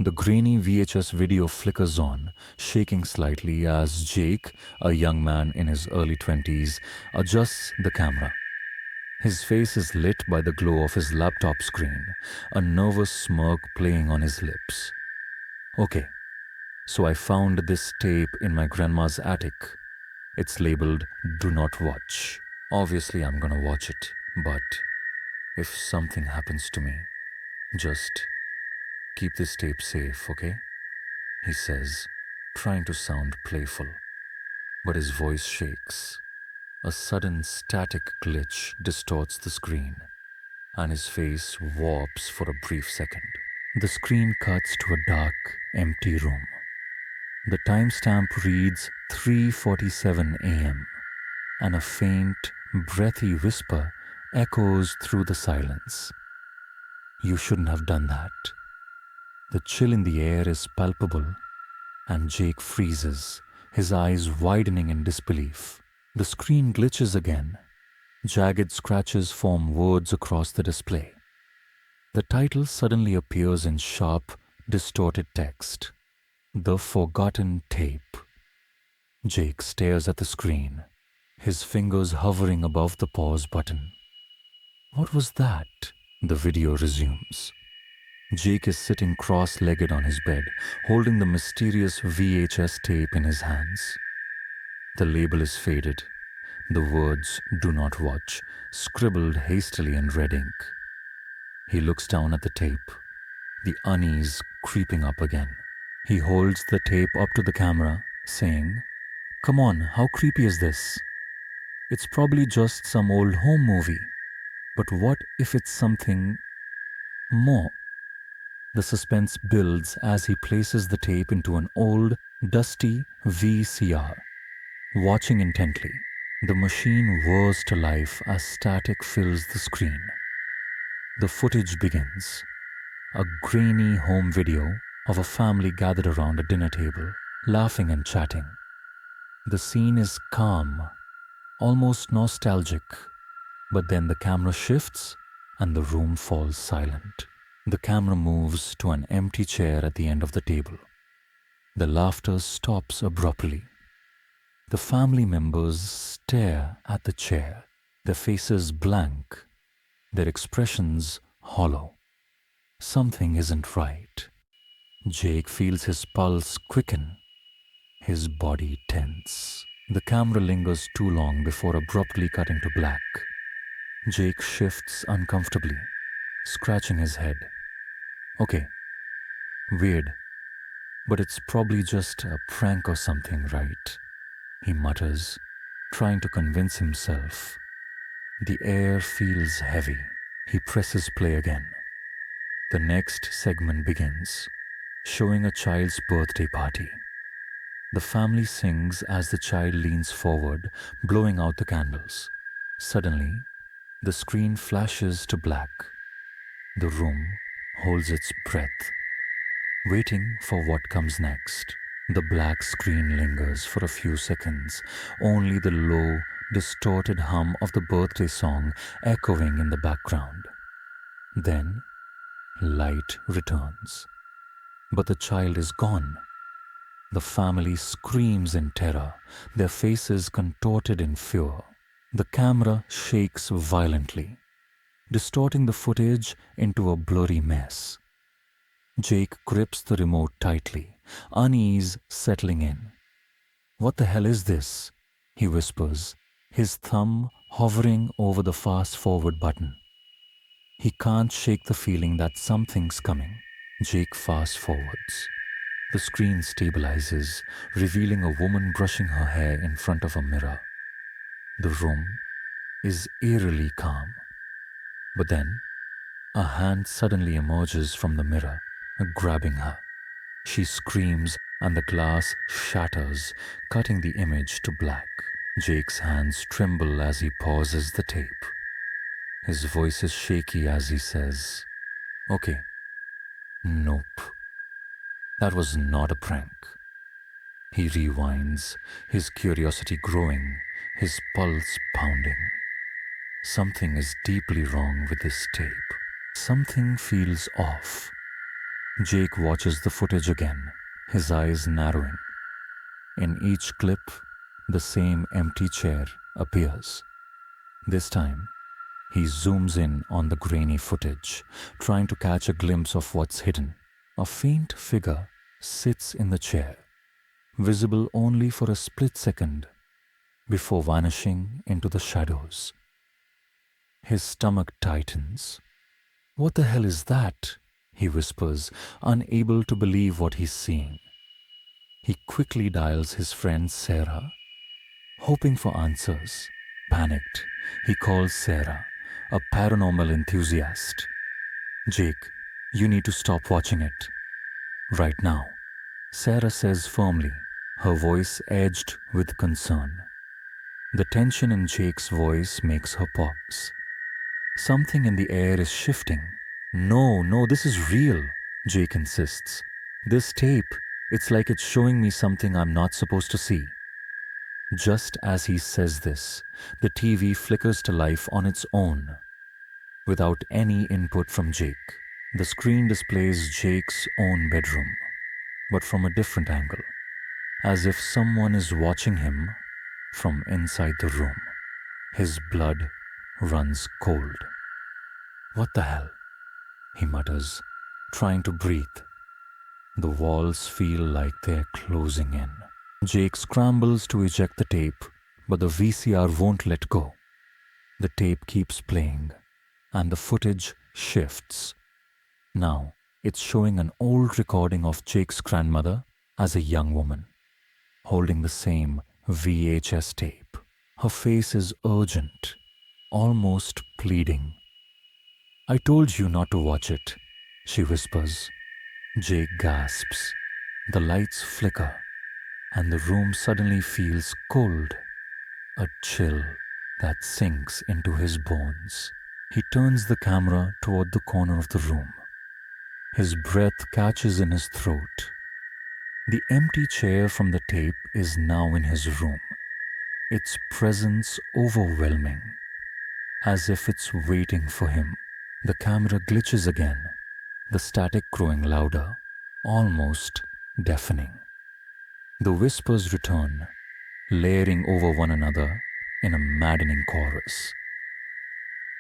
The grainy VHS video flickers on, shaking slightly as Jake, a young man in his early 20s, adjusts the camera. His face is lit by the glow of his laptop screen, a nervous smirk playing on his lips. Okay, so I found this tape in my grandma's attic. It's labeled "Do Not Watch." Obviously, I'm gonna watch it, but if something happens to me, just keep this tape safe, okay? He says, trying to sound playful, but his voice shakes. A sudden static glitch distorts the screen, and his face warps for a brief second. The screen cuts to a dark, empty room. The timestamp reads 3:47 a.m., and a faint, breathy whisper echoes through the silence. You shouldn't have done that. The chill in the air is palpable, and Jake freezes, his eyes widening in disbelief. The screen glitches again. Jagged scratches form words across the display. The title suddenly appears in sharp, distorted text. The Forgotten Tape. Jake stares at the screen, his fingers hovering above the pause button. What was that? The video resumes. Jake is sitting cross-legged on his bed, holding the mysterious VHS tape in his hands. The label is faded. The words "Do Not Watch" scribbled hastily in red ink. He looks down at the tape, the unease creeping up again. He holds the tape up to the camera, saying, "Come on, how creepy is this? It's probably just some old home movie. But what if it's something more?" The suspense builds as he places the tape into an old, dusty VCR. Watching intently, the machine whirs to life as static fills the screen. The footage begins. A grainy home video of a family gathered around a dinner table, laughing and chatting. The scene is calm, almost nostalgic, but then the camera shifts and the room falls silent. The camera moves to an empty chair at the end of the table. The laughter stops abruptly. The family members stare at the chair, their faces blank, their expressions hollow. Something isn't right. Jake feels his pulse quicken, his body tense. The camera lingers too long before abruptly cutting to black. Jake shifts uncomfortably, scratching his head. Okay, weird, but it's probably just a prank or something, right? He mutters, trying to convince himself. The air feels heavy. He presses play again. The next segment begins, showing a child's birthday party. The family sings as the child leans forward, blowing out the candles. Suddenly, the screen flashes to black. The room holds its breath, waiting for what comes next. The black screen lingers for a few seconds, only the low, distorted hum of the birthday song echoing in the background. Then, light returns. But the child is gone. The family screams in terror, their faces contorted in fear. The camera shakes violently, distorting the footage into a blurry mess. Jake grips the remote tightly, unease settling in. "What the hell is this?" he whispers, his thumb hovering over the fast-forward button. He can't shake the feeling that something's coming. Jake fast-forwards. The screen stabilizes, revealing a woman brushing her hair in front of a mirror. The room is eerily calm. But then, a hand suddenly emerges from the mirror, grabbing her. She screams and the glass shatters, cutting the image to black. Jake's hands tremble as he pauses the tape. His voice is shaky as he says, "Okay, nope. That was not a prank." He rewinds, his curiosity growing, his pulse pounding. Something is deeply wrong with this tape. Something feels off. Jake watches the footage again, his eyes narrowing. In each clip, the same empty chair appears. This time, he zooms in on the grainy footage, trying to catch a glimpse of what's hidden. A faint figure sits in the chair, visible only for a split second before vanishing into the shadows. His stomach tightens. "What the hell is that?" he whispers, unable to believe what he's seeing. He quickly dials his friend Sarah, hoping for answers. Panicked, he calls Sarah, a paranormal enthusiast. "Jake, you need to stop watching it. Right now," Sarah says firmly, her voice edged with concern. The tension in Jake's voice makes her pause. Something in the air is shifting. No, this is real," Jake insists. "This tape, it's like it's showing me something I'm not supposed to see." Just as he says this, the TV flickers to life on its own, without any input from Jake. The screen displays Jake's own bedroom, but from a different angle, as if someone is watching him from inside the room. His blood runs cold. "What the hell?" he mutters, trying to breathe. The walls feel like they're closing in. Jake scrambles to eject the tape, but the VCR won't let go. The tape keeps playing, and the footage shifts. Now, it's showing an old recording of Jake's grandmother as a young woman, holding the same VHS tape. Her face is urgent, almost pleading. "I told you not to watch it," she whispers. Jake gasps. The lights flicker, and the room suddenly feels cold, a chill that sinks into his bones. He turns the camera toward the corner of the room. His breath catches in his throat. The empty chair from the tape is now in his room, its presence overwhelming, as if it's waiting for him. The camera glitches again, the static growing louder, almost deafening. The whispers return, layering over one another in a maddening chorus.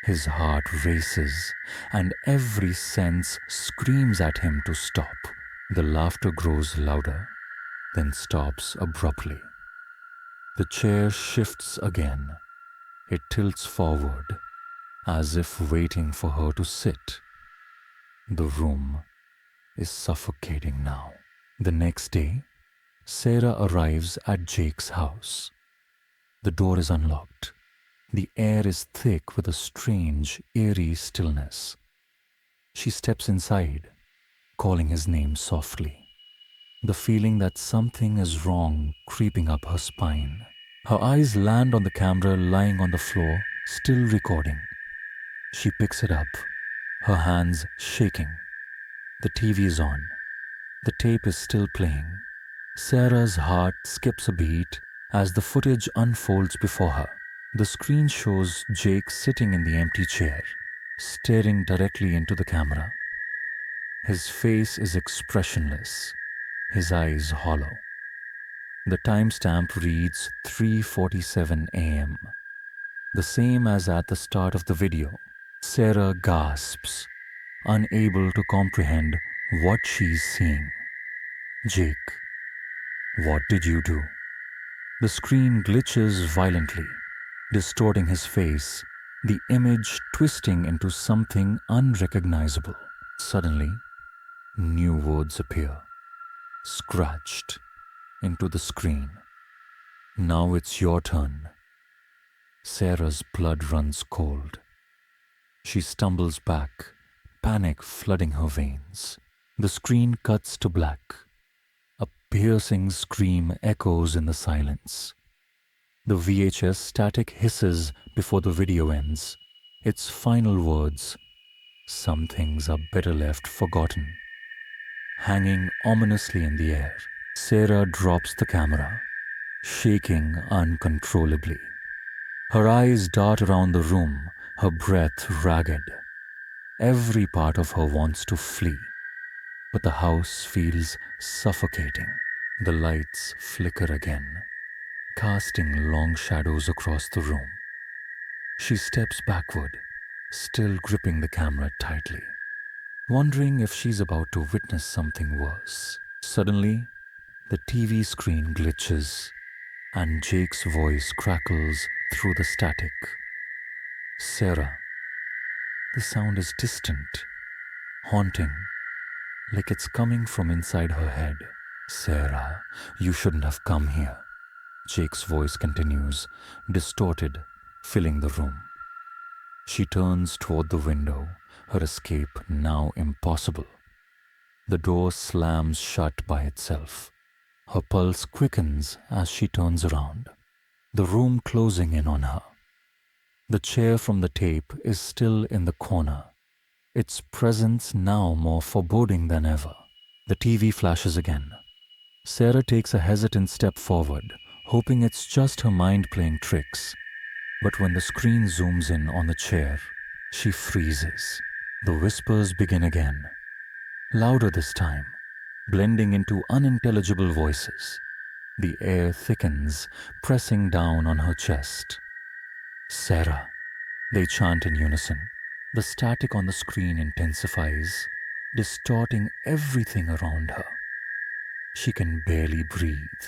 His heart races, and every sense screams at him to stop. The laughter grows louder, then stops abruptly. The chair shifts again. It tilts forward, as if waiting for her to sit. The room is suffocating now. The next day, Sarah arrives at Jake's house. The door is unlocked. The air is thick with a strange, eerie stillness. She steps inside, calling his name softly, the feeling that something is wrong creeping up her spine. Her eyes land on the camera lying on the floor, still recording. She picks it up, her hands shaking. The TV is on. The tape is still playing. Sarah's heart skips a beat as the footage unfolds before her. The screen shows Jake sitting in the empty chair, staring directly into the camera. His face is expressionless, his eyes hollow. The timestamp reads 3:47 a.m., the same as at the start of the video. Sarah gasps, unable to comprehend what she's seeing. "Jake, what did you do?" The screen glitches violently, distorting his face, the image twisting into something unrecognizable. Suddenly, new words appear, scratched into the screen. "Now it's your turn." Sarah's blood runs cold. She stumbles back, panic flooding her veins. The screen cuts to black. A piercing scream echoes in the silence. The VHS static hisses before the video ends. Its final words, "Some things are better left forgotten," hanging ominously in the air. Sarah drops the camera, shaking uncontrollably. Her eyes dart around the room, her breath ragged. Every part of her wants to flee, but the house feels suffocating. The lights flicker again, casting long shadows across the room. She steps backward, still gripping the camera tightly, wondering if she's about to witness something worse. Suddenly, the TV screen glitches and Jake's voice crackles through the static. Sarah. The sound is distant, haunting, like it's coming from inside her head. Sarah, you shouldn't have come here. Jake's voice continues, distorted, filling the room. She turns toward the window, her escape now impossible. The door slams shut by itself. Her pulse quickens as she turns around, the room closing in on her. The chair from the tape is still in the corner, its presence now more foreboding than ever. The TV flashes again. Sarah takes a hesitant step forward, hoping it's just her mind playing tricks. But when the screen zooms in on the chair, she freezes. The whispers begin again, louder this time, blending into unintelligible voices. The air thickens, pressing down on her chest. Sarah, they chant in unison. The static on the screen intensifies, distorting everything around her. She can barely breathe.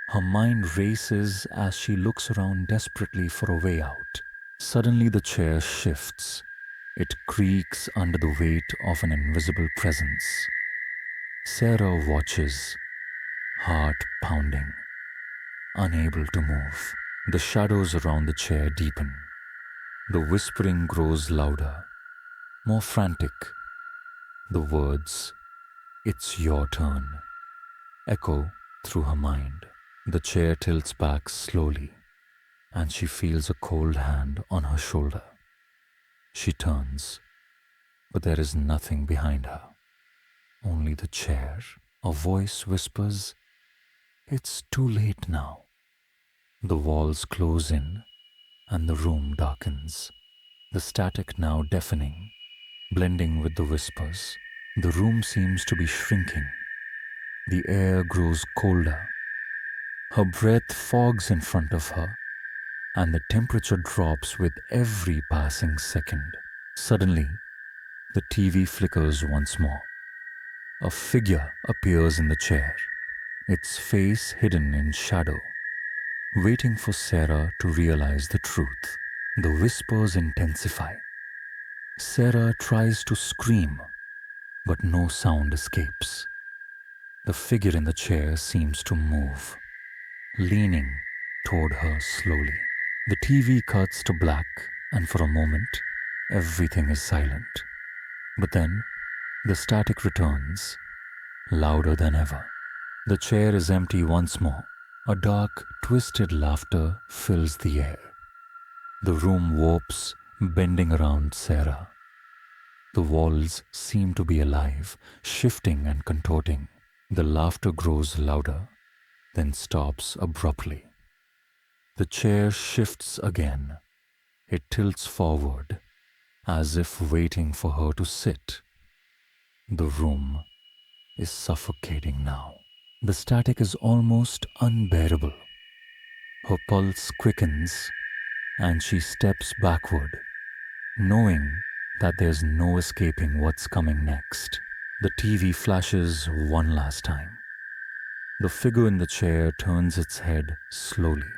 Her mind races as she looks around desperately for a way out. Suddenly the chair shifts. It creaks under the weight of an invisible presence. Sarah watches, heart pounding, unable to move. The shadows around the chair deepen. The whispering grows louder, more frantic. The words, "It's your turn," echo through her mind. The chair tilts back slowly, and she feels a cold hand on her shoulder. She turns, but there is nothing behind her. Only the chair. A voice whispers, "It's too late now." The walls close in, and the room darkens, the static now deafening, blending with the whispers. The room seems to be shrinking. The air grows colder. Her breath fogs in front of her, and the temperature drops with every passing second. Suddenly, the TV flickers once more. A figure appears in the chair, its face hidden in shadow, waiting for Sarah to realize the truth. The whispers intensify. Sarah tries to scream, but no sound escapes. The figure in the chair seems to move, leaning toward her slowly. The TV cuts to black, and for a moment, everything is silent. But then, the static returns, louder than ever. The chair is empty once more. A dark, twisted laughter fills the air. The room warps, bending around Sarah. The walls seem to be alive, shifting and contorting. The laughter grows louder, then stops abruptly. The chair shifts again. It tilts forward, as if waiting for her to sit. The room is suffocating now. The static is almost unbearable. Her pulse quickens, and she steps backward, knowing that there's no escaping what's coming next. The TV flashes one last time. The figure in the chair turns its head slowly.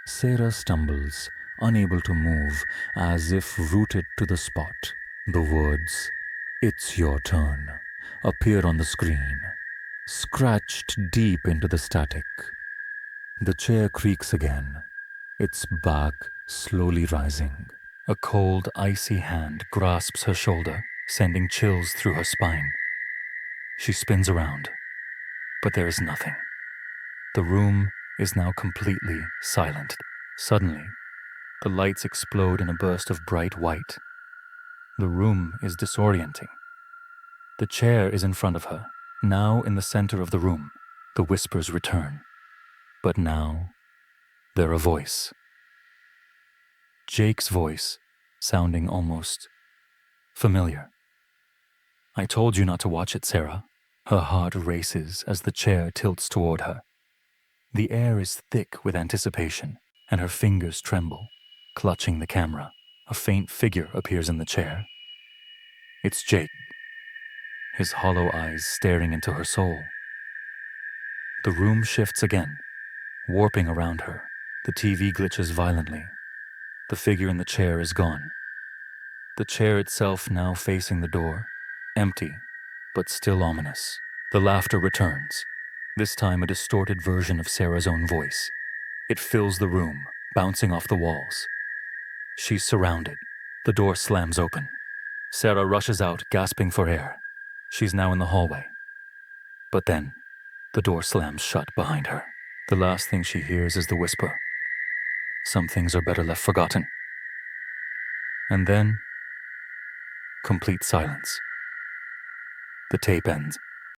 Sarah stumbles, unable to move, as if rooted to the spot. The words, "It's your turn," appear on the screen, scratched deep into the static. The chair creaks again, its back slowly rising. A cold, icy hand grasps her shoulder, sending chills through her spine. She spins around, but there is nothing. The room is now completely silent. Suddenly, the lights explode in a burst of bright white. The room is disorienting. The chair is in front of her, now in the center of the room. The whispers return, but now they're a voice. Jake's voice, sounding almost familiar. I told you not to watch it, Sarah. Her heart races as the chair tilts toward her. The air is thick with anticipation, and her fingers tremble, clutching the camera. A faint figure appears in the chair. It's Jake, his hollow eyes staring into her soul. The room shifts again, warping around her. The TV glitches violently. The figure in the chair is gone. The chair itself now facing the door, empty, but still ominous. The laughter returns, this time a distorted version of Sarah's own voice. It fills the room, bouncing off the walls. She's surrounded. The door slams open. Sarah rushes out, gasping for air. She's now in the hallway. But then, the door slams shut behind her. The last thing she hears is the whisper. Some things are better left forgotten. And then, complete silence. The tape ends.